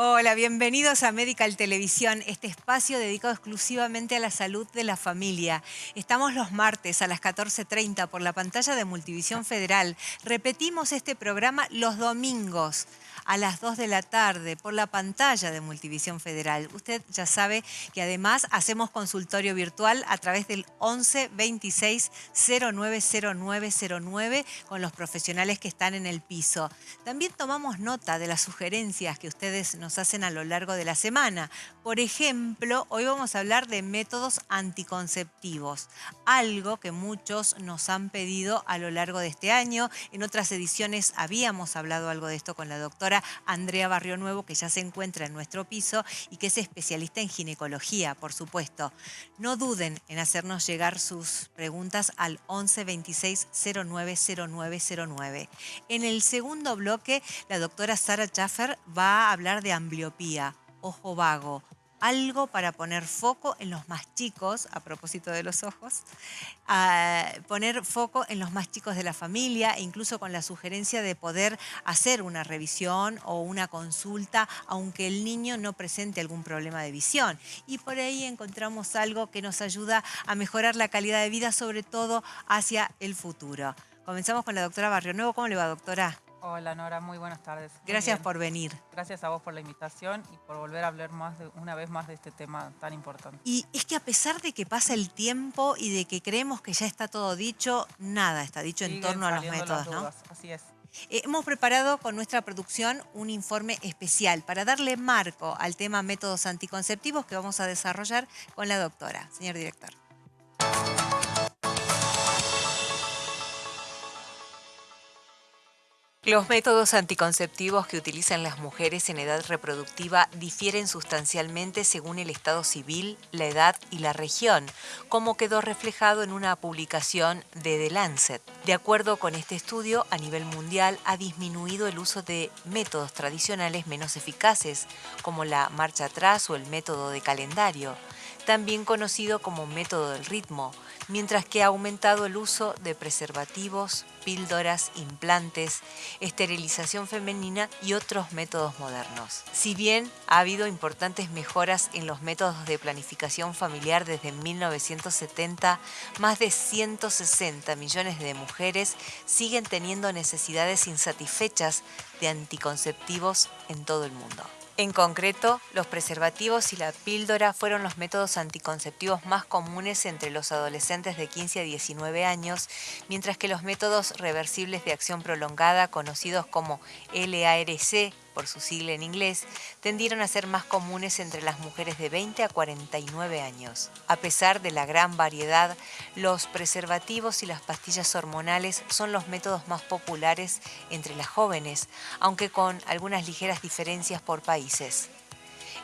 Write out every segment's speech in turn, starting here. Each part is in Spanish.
Hola, bienvenidos a Medical Televisión, este espacio dedicado exclusivamente a la salud de la familia. Estamos los martes a las 14:30 por la pantalla de Multivisión Federal. Repetimos este programa los domingos a las 2 de la tarde por la pantalla de Multivisión Federal. Usted ya sabe que además hacemos consultorio virtual a través del 11 26 090909 con los profesionales que están en el piso. También tomamos nota de las sugerencias que ustedes nos hacen a lo largo de la semana. Por ejemplo, hoy vamos a hablar de métodos anticonceptivos, algo que muchos nos han pedido a lo largo de este año. En otras ediciones habíamos hablado algo de esto con la doctora Andrea Barrionuevo, que ya se encuentra en nuestro piso y que es especialista en ginecología, por supuesto. No duden en hacernos llegar sus preguntas al 11 26 090909. En el segundo bloque, la doctora Sara Schaffer va a hablar de ambliopía, ojo vago, algo para poner foco en los más chicos, a propósito de los ojos, poner foco en los más chicos de la familia, e incluso con la sugerencia de poder hacer una revisión o una consulta, aunque el niño no presente algún problema de visión. Y por ahí encontramos algo que nos ayuda a mejorar la calidad de vida, sobre todo hacia el futuro. Comenzamos con la doctora Barrionuevo. ¿Cómo le va, doctora? Hola Nora, muy buenas tardes. Muy Gracias bien. por venir. Gracias a vos por la invitación y por volver a hablar una vez más de este tema tan importante. Y es que a pesar de que pasa el tiempo y de que creemos que ya está todo dicho, nada está dicho en Siguen torno a los saliendo las métodos, ¿no? dudas, así es. Hemos preparado con nuestra producción un informe especial para darle marco al tema métodos anticonceptivos que vamos a desarrollar con la doctora. Señor director. Los métodos anticonceptivos que utilizan las mujeres en edad reproductiva difieren sustancialmente según el estado civil, la edad y la región, como quedó reflejado en una publicación de The Lancet. De acuerdo con este estudio, a nivel mundial ha disminuido el uso de métodos tradicionales menos eficaces, como la marcha atrás o el método de calendario, también conocido como método del ritmo, mientras que ha aumentado el uso de preservativos, píldoras, implantes, esterilización femenina y otros métodos modernos. Si bien ha habido importantes mejoras en los métodos de planificación familiar desde 1970, más de 160 millones de mujeres siguen teniendo necesidades insatisfechas de anticonceptivos en todo el mundo. En concreto, los preservativos y la píldora fueron los métodos anticonceptivos más comunes entre los adolescentes de 15 a 19 años, mientras que los métodos reversibles de acción prolongada, conocidos como LARC, por su sigla en inglés, tendieron a ser más comunes entre las mujeres de 20 a 49 años. A pesar de la gran variedad, los preservativos y las pastillas hormonales son los métodos más populares entre las jóvenes, aunque con algunas ligeras diferencias por países.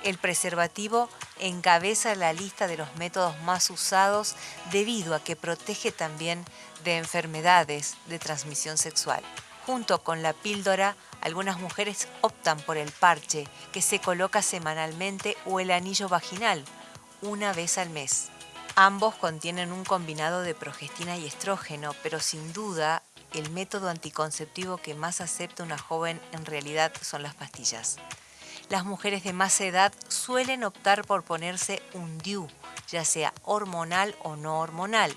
El preservativo encabeza la lista de los métodos más usados debido a que protege también de enfermedades de transmisión sexual. Junto con la píldora, algunas mujeres optan por el parche, que se coloca semanalmente, o el anillo vaginal, una vez al mes. Ambos contienen un combinado de progestina y estrógeno, pero sin duda el método anticonceptivo que más acepta una joven en realidad son las pastillas. Las mujeres de más edad suelen optar por ponerse un DIU, ya sea hormonal o no hormonal.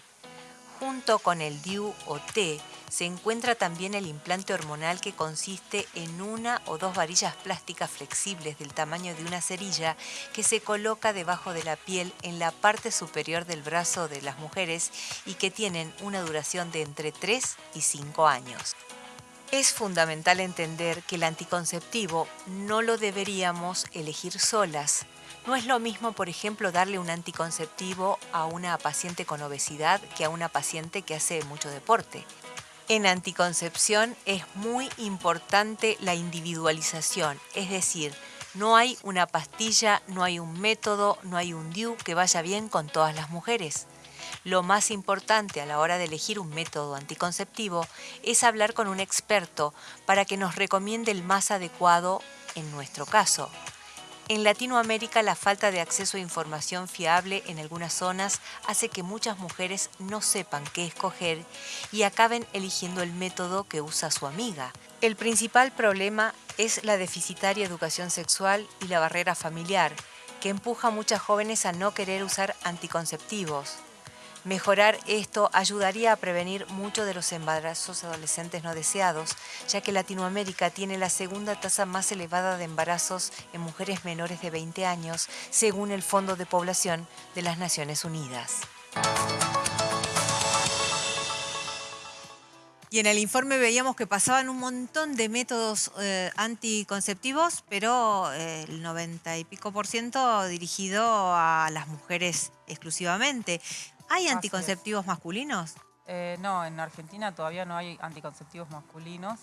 Junto con el DIU o T se encuentra también el implante hormonal, que consiste en una o dos varillas plásticas flexibles del tamaño de una cerilla que se coloca debajo de la piel en la parte superior del brazo de las mujeres y que tienen una duración de entre 3 y 5 años. Es fundamental entender que el anticonceptivo no lo deberíamos elegir solas. No es lo mismo, por ejemplo, darle un anticonceptivo a una paciente con obesidad que a una paciente que hace mucho deporte. En anticoncepción es muy importante la individualización, es decir, no hay una pastilla, no hay un método, no hay un DIU que vaya bien con todas las mujeres. Lo más importante a la hora de elegir un método anticonceptivo es hablar con un experto para que nos recomiende el más adecuado en nuestro caso. En Latinoamérica, la falta de acceso a información fiable en algunas zonas hace que muchas mujeres no sepan qué escoger y acaben eligiendo el método que usa su amiga. El principal problema es la deficitaria educación sexual y la barrera familiar, que empuja a muchas jóvenes a no querer usar anticonceptivos. Mejorar esto ayudaría a prevenir muchos de los embarazos adolescentes no deseados, ya que Latinoamérica tiene la segunda tasa más elevada de embarazos en mujeres menores de 20 años, según el Fondo de Población de las Naciones Unidas. Y en el informe veíamos que pasaban un montón de métodos anticonceptivos, pero el 90 y pico por ciento dirigido a las mujeres exclusivamente. ¿Hay Así es. anticonceptivos masculinos? No, en Argentina todavía no hay anticonceptivos masculinos,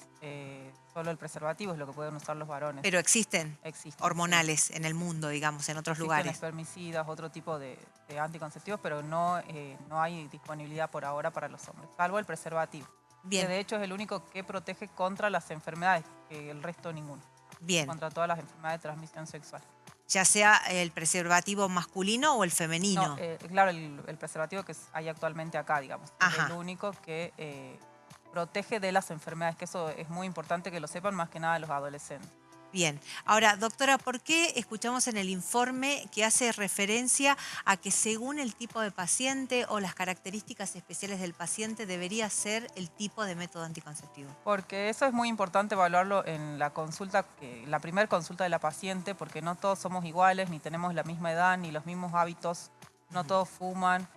solo el preservativo es lo que pueden usar los varones. Pero existen Existen, hormonales en el mundo, digamos, en otros existen lugares. espermicidas, otro tipo de anticonceptivos, pero no hay disponibilidad por ahora para los hombres, salvo el preservativo. Bien. Que de hecho es el único que protege contra las enfermedades, que el resto ninguno. Bien. Contra todas las enfermedades de transmisión sexual. Ya sea el preservativo masculino o el femenino. No, claro, el preservativo que hay actualmente acá, digamos, es el único que protege de las enfermedades, que eso es muy importante que lo sepan más que nada los adolescentes. Bien. Ahora, doctora, ¿por qué escuchamos en el informe que hace referencia a que según el tipo de paciente o las características especiales del paciente debería ser el tipo de método anticonceptivo? Porque eso es muy importante evaluarlo en la consulta, la primera consulta de la paciente, porque no todos somos iguales, ni tenemos la misma edad, ni los mismos hábitos, no todos fuman,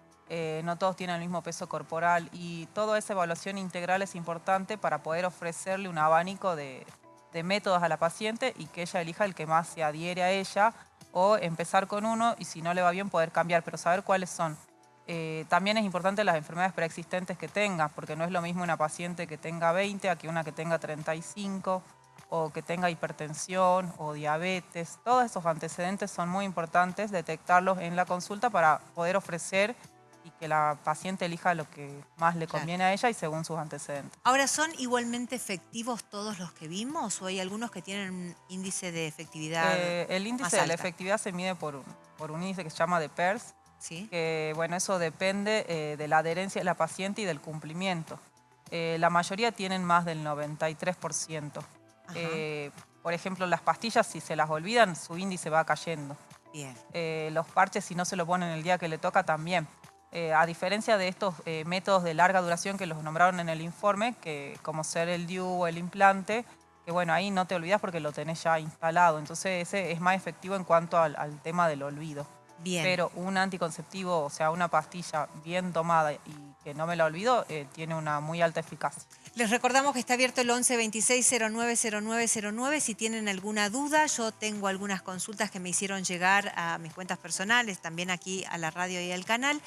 no todos tienen el mismo peso corporal y toda esa evaluación integral es importante para poder ofrecerle un abanico de métodos a la paciente y que ella elija el que más se adhiere a ella o empezar con uno y si no le va bien poder cambiar, pero saber cuáles son. También es importante las enfermedades preexistentes que tenga, porque no es lo mismo una paciente que tenga 20 a que una que tenga 35 o que tenga hipertensión o diabetes. Todos esos antecedentes son muy importantes detectarlos en la consulta para poder ofrecer y que la paciente elija lo que más le conviene a ella y según sus antecedentes. Ahora, ¿son igualmente efectivos todos los que vimos o hay algunos que tienen un índice de efectividad El índice de la efectividad se mide por un índice que se llama de Peirce, ¿sí? que bueno, eso depende de la adherencia de la paciente y del cumplimiento. La mayoría tienen más del 93%. Por ejemplo, las pastillas, si se las olvidan, su índice va cayendo. Bien. Los parches, si no se lo ponen el día que le toca, también. A diferencia de estos métodos de larga duración que los nombraron en el informe, que como ser el DIU o el implante, que bueno, ahí no te olvidas porque lo tenés ya instalado. Entonces ese es más efectivo en cuanto al tema del olvido. Bien. Pero un anticonceptivo, o sea, una pastilla bien tomada y que no me la olvido, tiene una muy alta eficacia. Les recordamos que está abierto el 11 26 09 09 09. Si tienen alguna duda, yo tengo algunas consultas que me hicieron llegar a mis cuentas personales, también aquí a la radio y al canal,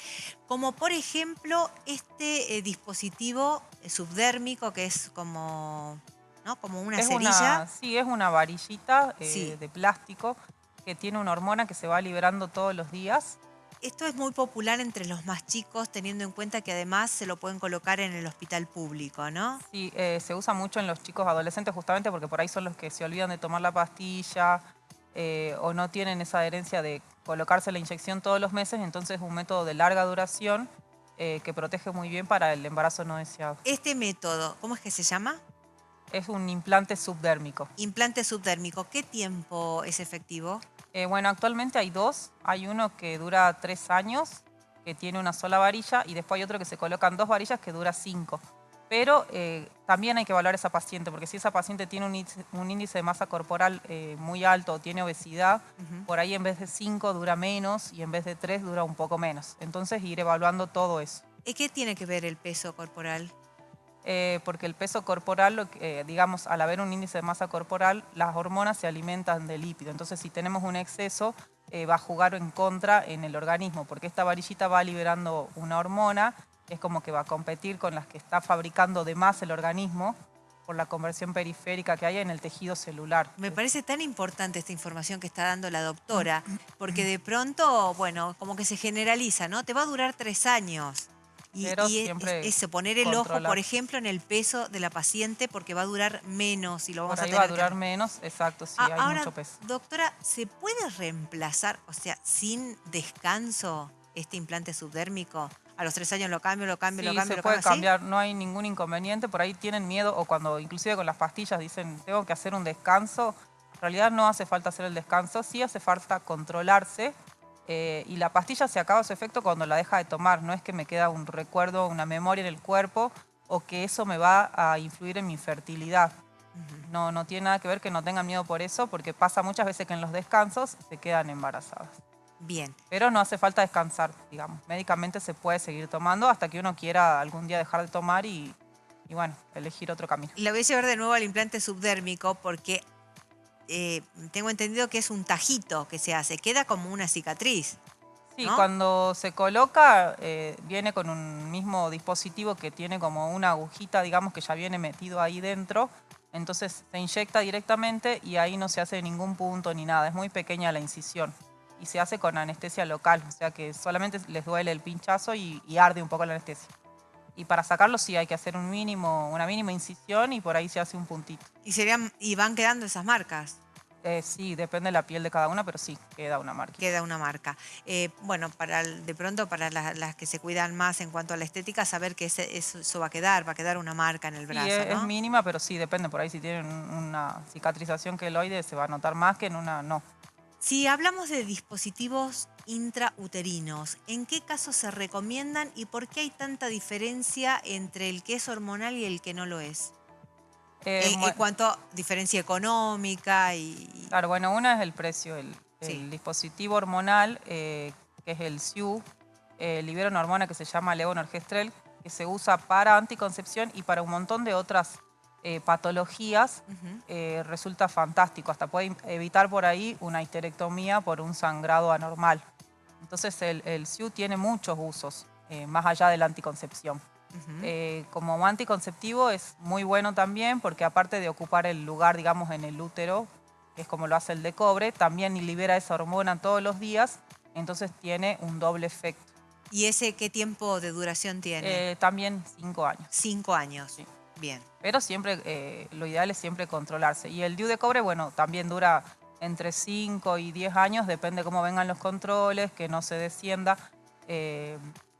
como por ejemplo este dispositivo subdérmico que es como, ¿no? Como una cerilla. Sí, es una varillita de plástico que tiene una hormona que se va liberando todos los días. Esto es muy popular entre los más chicos, teniendo en cuenta que además se lo pueden colocar en el hospital público, ¿no? Sí, se usa mucho en los chicos adolescentes justamente porque por ahí son los que se olvidan de tomar la pastilla o no tienen esa adherencia de colocarse la inyección todos los meses, entonces es un método de larga duración que protege muy bien para el embarazo no deseado. Este método, ¿cómo es que se llama? Es un implante subdérmico. Implante subdérmico, ¿qué tiempo es efectivo? Bueno, actualmente hay dos. Hay uno que dura 3 años, que tiene una sola varilla, y después hay otro que se colocan 2 varillas que dura 5. Pero también hay que evaluar a esa paciente, porque si esa paciente tiene un índice de masa corporal muy alto o tiene obesidad, por ahí en vez de 5 dura menos y en vez de 3 dura un poco menos. Entonces ir evaluando todo eso. ¿Y qué tiene que ver el peso corporal? Porque el peso corporal, digamos, al haber un índice de masa corporal, las hormonas se alimentan de lípido. Entonces, si tenemos un exceso, va a jugar en contra en el organismo, porque esta varillita va liberando una hormona, es como que va a competir con las que está fabricando de más el organismo por la conversión periférica que hay en el tejido celular. Me parece tan importante esta información que está dando la doctora, porque de pronto, bueno, como que se generaliza, ¿no? Te va a durar 3 años. Y eso, poner el ojo, por ejemplo, en el peso de la paciente porque va a durar menos y lo vamos a tener. Va a durar menos, exacto, sí, hay mucho peso. Doctora, ¿se puede reemplazar, o sea, sin descanso, este implante subdérmico? a los 3 años lo cambio, lo cambio, lo Sí, cambio, se lo puede cambio así. cambiar, no hay ningún inconveniente. Por ahí tienen miedo o cuando inclusive con las pastillas dicen tengo que hacer un descanso. En realidad no hace falta hacer el descanso, sí hace falta controlarse. Y la pastilla se acaba su efecto cuando la deja de tomar. No es que me queda un recuerdo, una memoria en el cuerpo o que eso me va a influir en mi fertilidad. No, no tiene nada que ver que no tengan miedo por eso, porque pasa muchas veces que en los descansos se quedan embarazadas. Bien. Pero no hace falta descansar, digamos. Médicamente se puede seguir tomando hasta que uno quiera algún día dejar de tomar y bueno, elegir otro camino. La voy a llevar de nuevo al implante subdérmico porque tengo entendido que es un tajito que se hace. Queda como una cicatriz, Sí, ¿no? cuando se coloca viene con un mismo dispositivo que tiene como una agujita, digamos, que ya viene metido ahí dentro. Entonces se inyecta directamente y ahí no se hace ningún punto ni nada. Es muy pequeña la incisión y se hace con anestesia local. O sea que solamente les duele el pinchazo y arde un poco la anestesia. Y para sacarlo sí hay que hacer una mínima incisión y por ahí se hace un puntito. Y van quedando esas marcas. Sí, depende de la piel de cada una, pero sí, queda una marca. Queda una marca. Bueno, de pronto para las que se cuidan más en cuanto a la estética, saber que eso va a quedar una marca en el Sí, brazo, es ¿no? mínima, pero sí, depende. Por ahí si tienen una cicatrización queloide se va a notar más que en una no. Si hablamos de dispositivos intrauterinos, ¿en qué casos se recomiendan y por qué hay tanta diferencia entre el que es hormonal y el que no lo es? En cuanto a diferencia económica y... Claro, bueno, una es el precio. El Sí. dispositivo hormonal, que es el SIU, libera una hormona que se llama levonorgestrel, que se usa para anticoncepción y para un montón de otras patologías. Resulta fantástico. Hasta puede evitar por ahí una histerectomía por un sangrado anormal. Entonces el SIU tiene muchos usos, más allá de la anticoncepción. Como anticonceptivo es muy bueno también porque aparte de ocupar el lugar, digamos, en el útero, que es como lo hace el de cobre, también libera esa hormona todos los días, entonces tiene un doble efecto. ¿Y ese qué tiempo de duración tiene? También 5 años. 5 años. Sí. Bien. Pero siempre, lo ideal es siempre controlarse. Y el DIU de cobre, bueno, también dura entre 5 y 10 años, depende cómo vengan los controles, que no se descienda.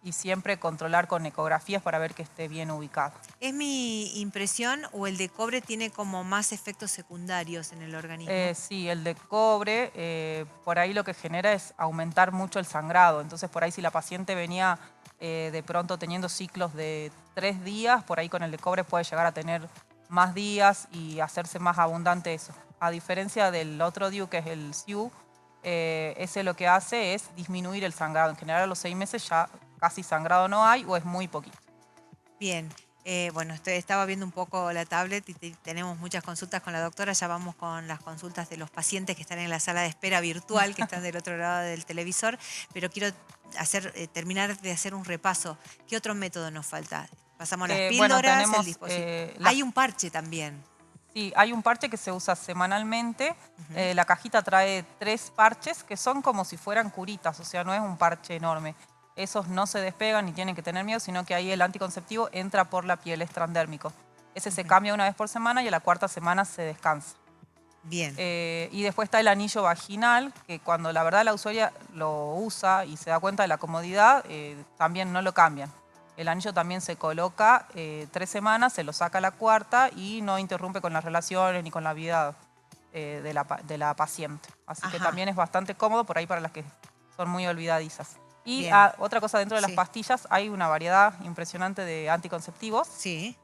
Y siempre controlar con ecografías para ver que esté bien ubicado. ¿Es mi impresión o el de cobre tiene como más efectos secundarios en el organismo? Sí, el de cobre, por ahí lo que genera es aumentar mucho el sangrado. Entonces, por ahí si la paciente venía de pronto teniendo ciclos de 3 días, por ahí con el de cobre puede llegar a tener más días y hacerse más abundante eso. A diferencia del otro DIU, que es el SIU, ese lo que hace es disminuir el sangrado. En general a los 6 meses ya casi sangrado no hay o es muy poquito. Bien. Bueno, estaba viendo un poco la tablet y tenemos muchas consultas con la doctora. Ya vamos con las consultas de los pacientes que están en la sala de espera virtual, que están del otro lado del televisor. Pero quiero terminar de hacer un repaso. ¿Qué otro método nos falta? Pasamos las píldoras, bueno, tenemos, el dispositivo. Hay un parche también. Sí, hay un parche que se usa semanalmente. La cajita trae 3 parches que son como si fueran curitas, o sea, no es un parche enorme. Esos no se despegan ni tienen que tener miedo, sino que ahí el anticonceptivo entra por la piel, es transdérmico. Ese se cambia una vez por semana y a la 4ª semana se descansa. Bien. Y después está el anillo vaginal, que cuando la verdad la usuaria lo usa y se da cuenta de la comodidad, también no lo cambian. El anillo también se coloca 3 semanas, se lo saca a la 4ª y no interrumpe con las relaciones ni con la vida de la paciente. Así que también es bastante cómodo por ahí para las que son muy olvidadizas. Y otra cosa, dentro de las pastillas hay una variedad impresionante de anticonceptivos. Sí.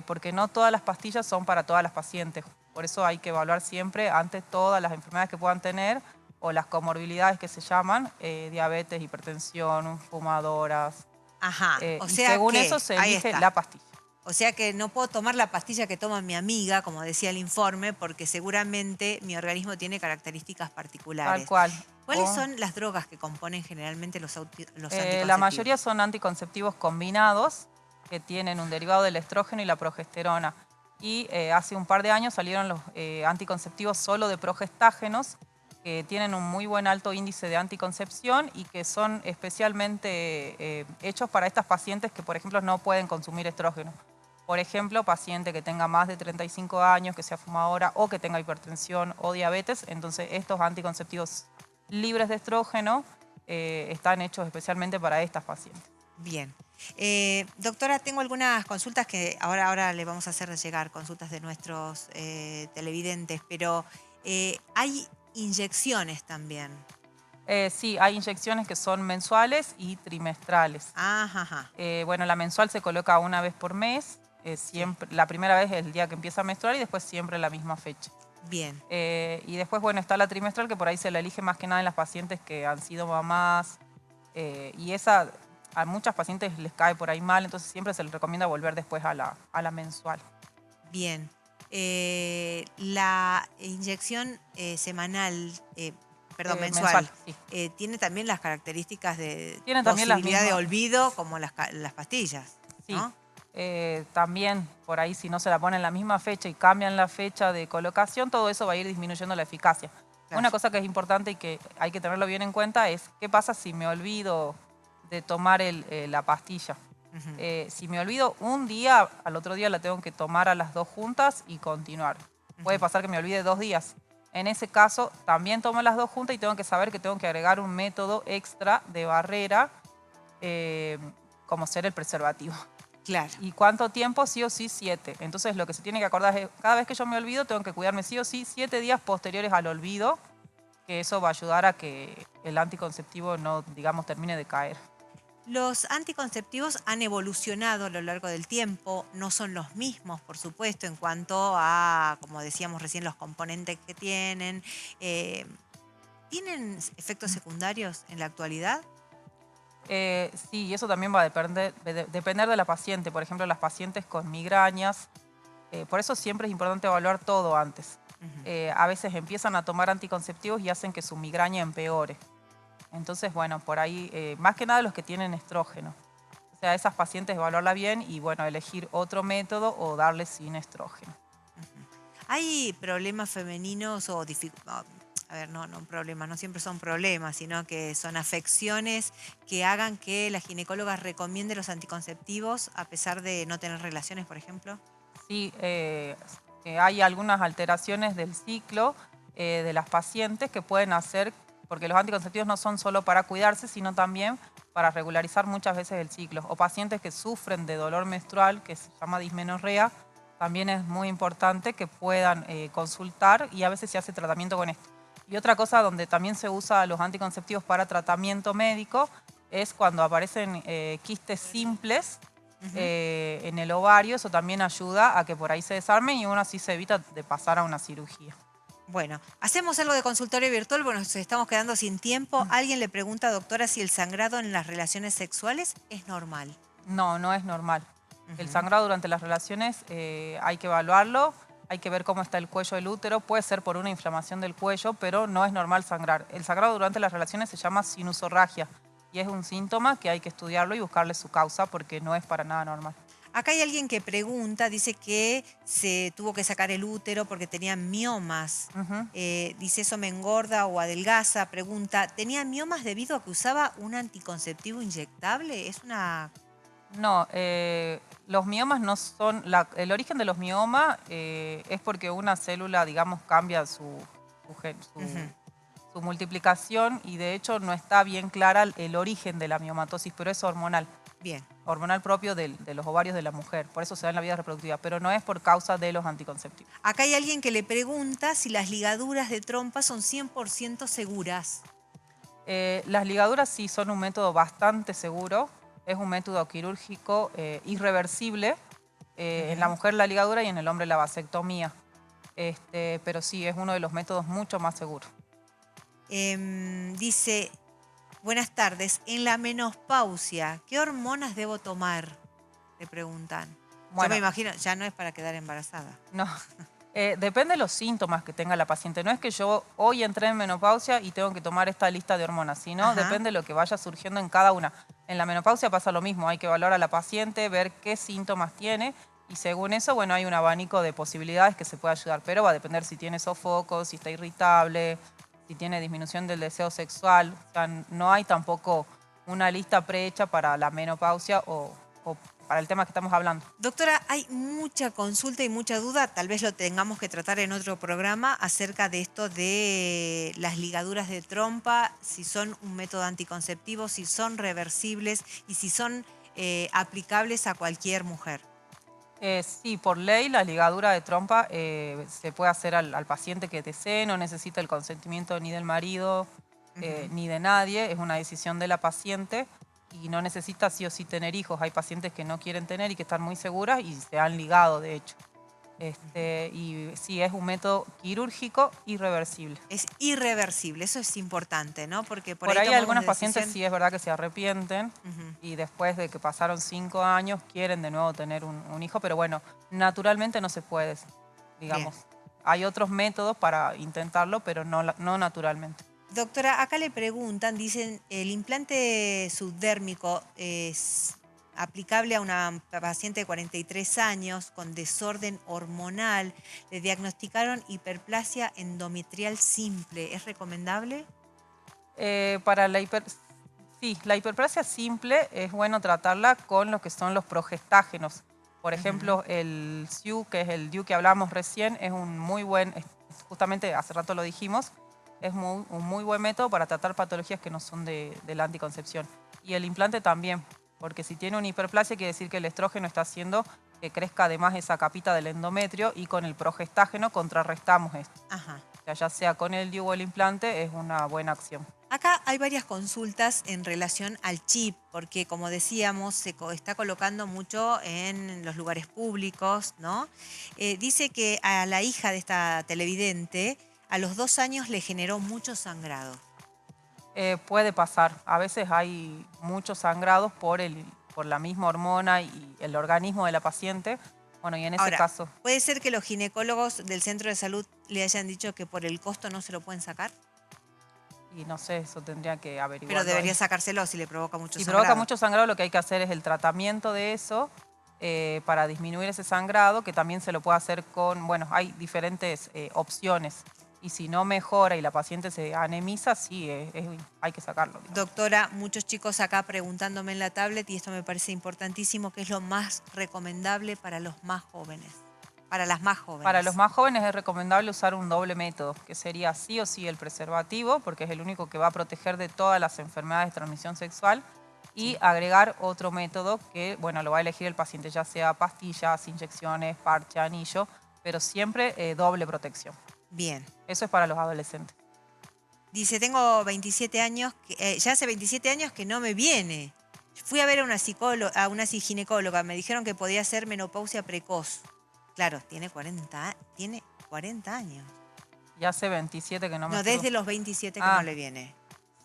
Porque no todas las pastillas son para todas las pacientes. Por eso hay que evaluar siempre antes todas las enfermedades que puedan tener o las comorbilidades que se llaman, diabetes, hipertensión, fumadoras. Ajá. O Y sea según que, eso se ahí elige está. la pastilla. O sea que no puedo tomar la pastilla que toma mi amiga, como decía el informe, porque seguramente mi organismo tiene características particulares. Tal cual. ¿Cuáles son las drogas que componen generalmente los anticonceptivos? La mayoría son anticonceptivos combinados que tienen un derivado del estrógeno y la progesterona. Y hace un par de años salieron los anticonceptivos solo de progestágenos, que tienen un muy buen alto índice de anticoncepción y que son especialmente hechos para estas pacientes que, por ejemplo, no pueden consumir estrógeno. Por ejemplo, paciente que tenga más de 35 años, que sea fumadora o que tenga hipertensión o diabetes. Entonces, estos anticonceptivos libres de estrógeno están hechos especialmente para estas pacientes. Bien. Doctora, tengo algunas consultas que ahora le vamos a hacer llegar, consultas de nuestros televidentes, pero hay inyecciones también. Sí, hay inyecciones que son mensuales y trimestrales. Ajá, ajá. Bueno, la mensual se coloca una vez por mes. Sí. Siempre, la primera vez es el día que empieza a menstruar y después siempre la misma fecha. Bien. Y después, bueno, está la trimestral, que por ahí se la elige más que nada en las pacientes que han sido mamás. Y esa a muchas pacientes les cae por ahí mal, entonces siempre se les recomienda volver después a la mensual. Bien. La inyección semanal, perdón, Mensual, mensual, sí. tiene también las características de Tienen también las posibilidad de mismas, olvido como las pastillas, sí. ¿no? También por ahí si no se la ponen la misma fecha y cambian la fecha de colocación, todo eso va a ir disminuyendo la eficacia. Claro. Una cosa que es importante y que hay que tenerlo bien en cuenta es qué pasa si me olvido de tomar la pastilla. Ujú. Si me olvido un día, al otro día la tengo que tomar a las dos juntas y continuar. Puede Ujú. pasar que me olvide 2 días. En ese caso, también tomo las dos juntas y tengo que saber que tengo que agregar un método extra de barrera, eh, como ser el preservativo. Claro. ¿Y cuánto tiempo? Sí o sí 7. Entonces lo que se tiene que acordar es, cada vez que yo me olvido, tengo que cuidarme sí o sí 7 días posteriores al olvido, que eso va a ayudar a que el anticonceptivo no, digamos, termine de caer. Los anticonceptivos han evolucionado a lo largo del tiempo, no son los mismos, por supuesto, en cuanto a, como decíamos recién, los componentes que tienen. Eh, ¿Tienen efectos secundarios en la actualidad? Sí, y eso también va a depender de la paciente. Por ejemplo, las pacientes con migrañas, por eso siempre es importante evaluar todo antes. Ujú. A veces empiezan a tomar anticonceptivos y hacen que su migraña empeore. Entonces, bueno, por ahí, más que nada los que tienen estrógeno. O sea, esas pacientes evaluarla bien y, bueno, elegir otro método o darle sin estrógeno. Ujú. ¿Hay problemas femeninos o dificultades? A ver, no problemas, no siempre son problemas, sino que son afecciones que hagan que la ginecóloga recomiende los anticonceptivos a pesar de no tener relaciones, por ejemplo. Sí, hay algunas alteraciones del ciclo de las pacientes que pueden hacer, porque los anticonceptivos no son solo para cuidarse, sino también para regularizar muchas veces el ciclo. O pacientes que sufren de dolor menstrual, que se llama dismenorrea, también es muy importante que puedan consultar y a veces se hace tratamiento con esto. Y otra cosa donde también se usa los anticonceptivos para tratamiento médico es cuando aparecen quistes simples Ujú. en el ovario. Eso también ayuda a que por ahí se desarme y uno así se evita de pasar a una cirugía. Bueno, hacemos algo de consultorio virtual, bueno, nos estamos quedando sin tiempo. Alguien le pregunta, doctora, si el sangrado en las relaciones sexuales es normal. No, no es normal. El Ujú. sangrado durante las relaciones hay que evaluarlo, hay que ver cómo está el cuello del útero. Puede ser por una inflamación del cuello, pero no es normal sangrar. El sangrado durante las relaciones se llama sinusorragia y es un síntoma que hay que estudiarlo y buscarle su causa porque no es para nada normal. Acá hay alguien que pregunta, dice que se tuvo que sacar el útero porque tenía miomas. Ujú. Dice, ¿eso me engorda o adelgaza? Pregunta, ¿tenía miomas debido a que usaba un anticonceptivo inyectable? Es una... No, los miomas no son... el origen de los miomas es porque una célula, digamos, cambia Ujú. su multiplicación y de hecho no está bien clara el origen de la miomatosis, pero es hormonal. Bien. Hormonal propio de los ovarios de la mujer. Por eso se da en la vida reproductiva, pero no es por causa de los anticonceptivos. Acá hay alguien que le pregunta si las ligaduras de trompa son 100% seguras. Las ligaduras sí son un método bastante seguro. Es un método quirúrgico irreversible. En la Ujú. mujer la ligadura y en el hombre la vasectomía. Pero sí, es uno de los métodos mucho más seguros. Dice, buenas tardes, en la menopausia, ¿qué hormonas debo tomar? Le preguntan. Yo me Bueno, imagino, ya no es para quedar embarazada. no. Depende de los síntomas que tenga la paciente. No es que yo hoy entré en menopausia y tengo que tomar esta lista de hormonas, sino Ajá. depende de lo que vaya surgiendo en cada una. En la menopausia pasa lo mismo, hay que evaluar a la paciente, ver qué síntomas tiene y según eso, bueno, hay un abanico de posibilidades que se puede ayudar, pero va a depender si tiene sofocos, si está irritable, si tiene disminución del deseo sexual. O sea, no hay tampoco una lista prehecha para la menopausia o para el tema que estamos hablando. Doctora, hay mucha consulta y mucha duda, tal vez lo tengamos que tratar en otro programa, acerca de esto de las ligaduras de trompa, si son un método anticonceptivo, si son reversibles y si son aplicables a cualquier mujer. Sí, por ley la ligadura de trompa se puede hacer al paciente que desee, no necesita el consentimiento ni del marido ni de nadie, es una decisión de la paciente y no necesita sí o sí tener hijos. Hay pacientes que no quieren tener y que están muy seguras y se han ligado, de hecho. Y sí, es un método quirúrgico irreversible. Es irreversible, eso es importante, ¿no? Porque Por ahí tomamos algunas la pacientes decisión. sí es verdad que se arrepienten y después de que pasaron 5 años quieren de nuevo tener un hijo, pero bueno, naturalmente no se puede, digamos. Bien. Hay otros métodos para intentarlo, pero no naturalmente. Doctora, acá le preguntan, dicen, ¿el implante subdérmico es aplicable a una paciente de 43 años con desorden hormonal? Le diagnosticaron hiperplasia endometrial simple. ¿Es recomendable? Para sí, la hiperplasia simple es bueno tratarla con lo que son los progestágenos. Por ejemplo, el SIU, que es el DIU que hablamos recién, es un muy buen, justamente hace rato lo dijimos, es un muy buen método para tratar patologías que no son de la anticoncepción. Y el implante también, porque si tiene una hiperplasia quiere decir que el estrógeno está haciendo que crezca además esa capita del endometrio y con el progestágeno contrarrestamos esto. Ajá. O sea, ya sea con el DIU o el implante, es una buena acción. Acá hay varias consultas en relación al chip, porque como decíamos, está colocando mucho en los lugares públicos, ¿no? Dice que a la hija de esta televidente, a los 2 años le generó mucho sangrado. Puede pasar. A veces hay muchos sangrados por la misma hormona y el organismo de la paciente. Bueno, y en ese Ahora, caso... ¿puede ser que los ginecólogos del centro de salud le hayan dicho que por el costo no se lo pueden sacar? Y no sé, eso tendría que averiguarlo. Pero debería sacárselo si le provoca mucho Si sangrado. provoca mucho sangrado, lo que hay que hacer es el tratamiento de eso para disminuir ese sangrado, que también se lo puede hacer con... Bueno, hay diferentes opciones. Y si no mejora y la paciente se anemiza, sí, hay que sacarlo. Digamos. Doctora, muchos chicos acá preguntándome en la tablet, y esto me parece importantísimo, ¿qué es lo más recomendable para los más jóvenes? Para las más jóvenes. Para los más jóvenes es recomendable usar un doble método, que sería sí o sí el preservativo, porque es el único que va a proteger de todas las enfermedades de transmisión sexual, y agregar otro método que, bueno, lo va a elegir el paciente, ya sea pastillas, inyecciones, parche, anillo, pero siempre doble protección. Bien. Eso es para los adolescentes. Dice, tengo 27 años, ya hace 27 años que no me viene. Fui a ver a una ginecóloga, me dijeron que podía ser menopausia precoz. Claro, tiene 40 años. Ya hace 27 que no me... No, desde los 27 que no le viene.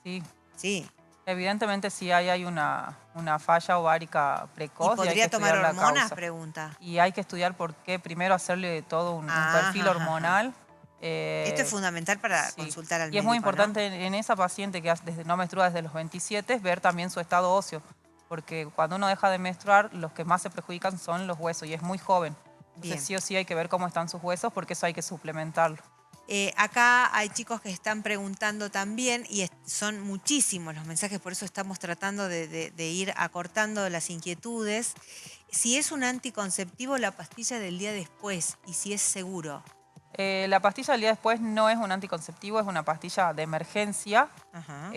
Sí. Sí. Evidentemente sí hay una falla ovárica precoz. ¿Y podría hay que tomar estudiar la hormonas? causa. Pregunta. Y hay que estudiar por qué, primero hacerle todo un perfil hormonal. Esto es fundamental para consultar al médico. Y es muy importante, ¿no? en esa paciente que no menstrua desde los 27, es ver también su estado óseo. Porque cuando uno deja de menstruar, los que más se perjudican son los huesos y es muy joven. Entonces sí o sí hay que ver cómo están sus huesos porque eso hay que suplementarlo. Acá hay chicos que están preguntando también y son muchísimos los mensajes, por eso estamos tratando de ir acortando las inquietudes. Si es un anticonceptivo, la pastilla del día después y si es seguro. La pastilla del día después no es un anticonceptivo, es una pastilla de emergencia. Ajá.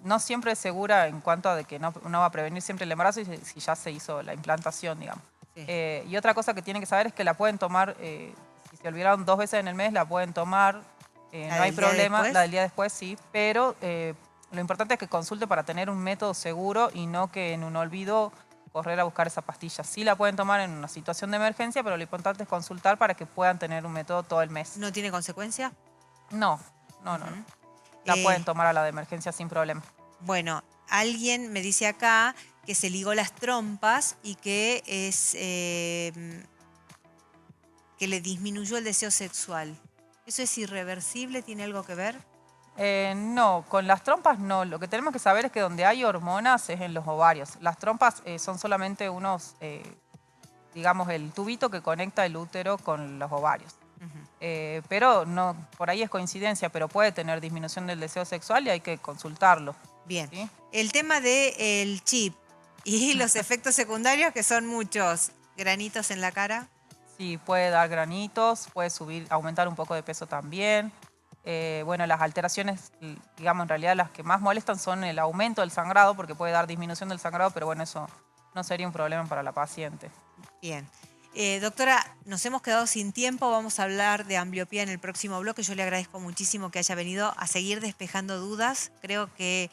No siempre es segura en cuanto a de que no va a prevenir siempre el embarazo si ya se hizo la implantación, digamos. Sí. Y otra cosa que tienen que saber es que la pueden tomar, si se olvidaron 2 veces en el mes, la pueden tomar, no hay problema. La del día después sí, pero lo importante es que consulte para tener un método seguro y no que en un olvido correr a buscar esa pastilla. Sí la pueden tomar en una situación de emergencia, pero lo importante es consultar para que puedan tener un método todo el mes. ¿No tiene consecuencia? No. La pueden tomar a la de emergencia sin problema. Bueno, alguien me dice acá que se ligó las trompas y que que le disminuyó el deseo sexual. ¿Eso es irreversible? ¿Tiene algo que ver? No, con las trompas no. Lo que tenemos que saber es que donde hay hormonas es en los ovarios. Las trompas son solamente unos, digamos, el tubito que conecta el útero con los ovarios. Pero no, por ahí es coincidencia, pero puede tener disminución del deseo sexual y hay que consultarlo. Bien. ¿Sí? El tema del chip Y los efectos secundarios, que son muchos, granitos en la cara. Sí, puede dar granitos, puede aumentar un poco de peso también. Bueno, las alteraciones, digamos, en realidad las que más molestan son el aumento del sangrado, porque puede dar disminución del sangrado, pero bueno, eso no sería un problema para la paciente. Bien. Doctora, nos hemos quedado sin tiempo, vamos a hablar de ambliopía en el próximo bloque. Yo le agradezco muchísimo que haya venido a seguir despejando dudas. Creo que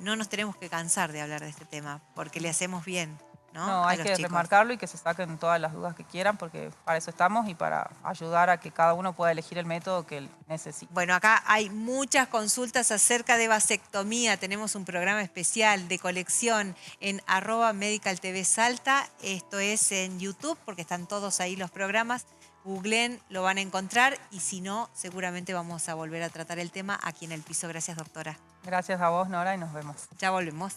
no nos tenemos que cansar de hablar de este tema, porque le hacemos bien, ¿no? No, A hay los que chicos. remarcarlo y que se saquen todas las dudas que quieran, porque para eso estamos y para ayudar a que cada uno pueda elegir el método que él necesite. Bueno, acá hay muchas consultas acerca de vasectomía. Tenemos un programa especial de colección en @medicaltv Salta. Esto es en YouTube, porque están todos ahí los programas. Googleen, lo van a encontrar y si no, seguramente vamos a volver a tratar el tema aquí en El Piso. Gracias, doctora. Gracias a vos, Nora, y nos vemos. Ya volvemos.